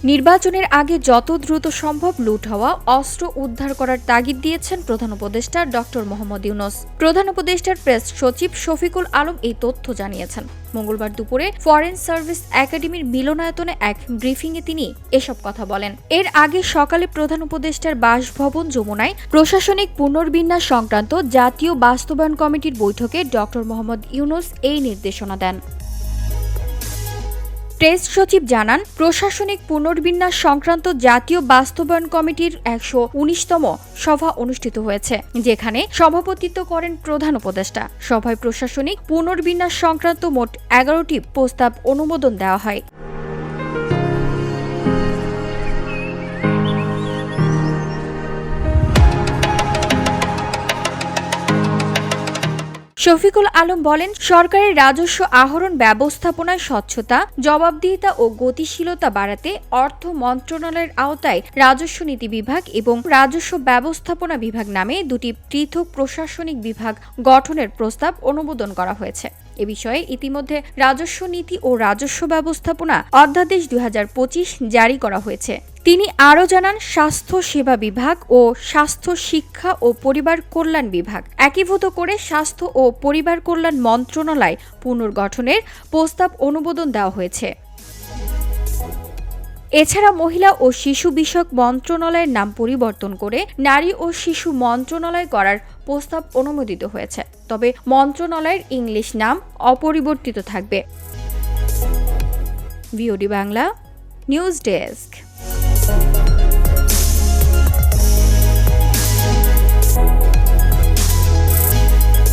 নির্বাচনের আগে যত দ্রুত সম্ভব লুট হওয়া অস্ত্র উদ্ধার করার তাগিদ দিয়েছেন প্রধান উপদেষ্টা ডক্টর মোহাম্মদ ইউনূস। প্রধান উপদেষ্টার প্রেস সচিব শফিকুল আলম এই তথ্য জানিয়েছেন। মঙ্গলবার দুপুরে ফরেন সার্ভিস একাডেমির মিলনায়তনে এক ব্রিফিংয়ে তিনি এসব কথা বলেন। এর আগে সকালে প্রধান উপদেষ্টার বাসভবন যমুনায় প্রশাসনিক পুনর্বিন্যাস সংক্রান্ত জাতীয় বাস্তবায়ন কমিটির বৈঠকে ডক্টর মোহাম্মদ ইউনূস এই নির্দেশনা দেন। প্রেস সচিব জানান, প্রশাসনিক পুনর্বিন্যাস সংক্রান্ত জাতীয় বাস্তবায়ন কমিটির ১১৯তম সভা অনুষ্ঠিত হয়েছে, যেখানে সভাপতিত্ব করেন প্রধান উপদেষ্টা। সভায় প্রশাসনিক পুনর্বিন্যাস সংক্রান্ত মোট ১১টি প্রস্তাব অনুমোদন দেওয়া হয়। শফিকুল আলম বলেন, সরকারের রাজস্ব আহরণ ব্যবস্থাপনায় স্বচ্ছতা, জবাবদিহিতা ও গতিশীলতা বাড়াতে অর্থ মন্ত্রণালয়ের আওতায় রাজস্ব নীতি বিভাগ এবং রাজস্ব ব্যবস্থাপনা বিভাগ নামে দুটি পৃথক প্রশাসনিক বিভাগ গঠনের প্রস্তাব অনুমোদন করা হয়েছে। এ বিষয়ে ইতিমধ্যে রাজস্ব নীতি ও রাজস্ব ব্যবস্থাপনা অধ্যাদেশ ২০২৫ জারি করা হয়েছে। তিনি আরও জানান, স্বাস্থ্য সেবা বিভাগ ও স্বাস্থ্য শিক্ষা ও পরিবার কল্যাণ বিভাগ একীভূত করে স্বাস্থ্য ও পরিবার কল্যাণ মন্ত্রণালয় পুনর্গঠনের প্রস্তাব অনুমোদন দেওয়া হয়েছে। এছাড়া মহিলা ও শিশু বিষয়ক মন্ত্রণালয়ের নাম পরিবর্তন করে নারী ও শিশু মন্ত্রণালয় করার প্রস্তাব অনুমোদিত হয়েছে। তবে মন্ত্রণালয়ের ইংলিশ নাম অপরিবর্তিত থাকবে। VOD Bangla news desk.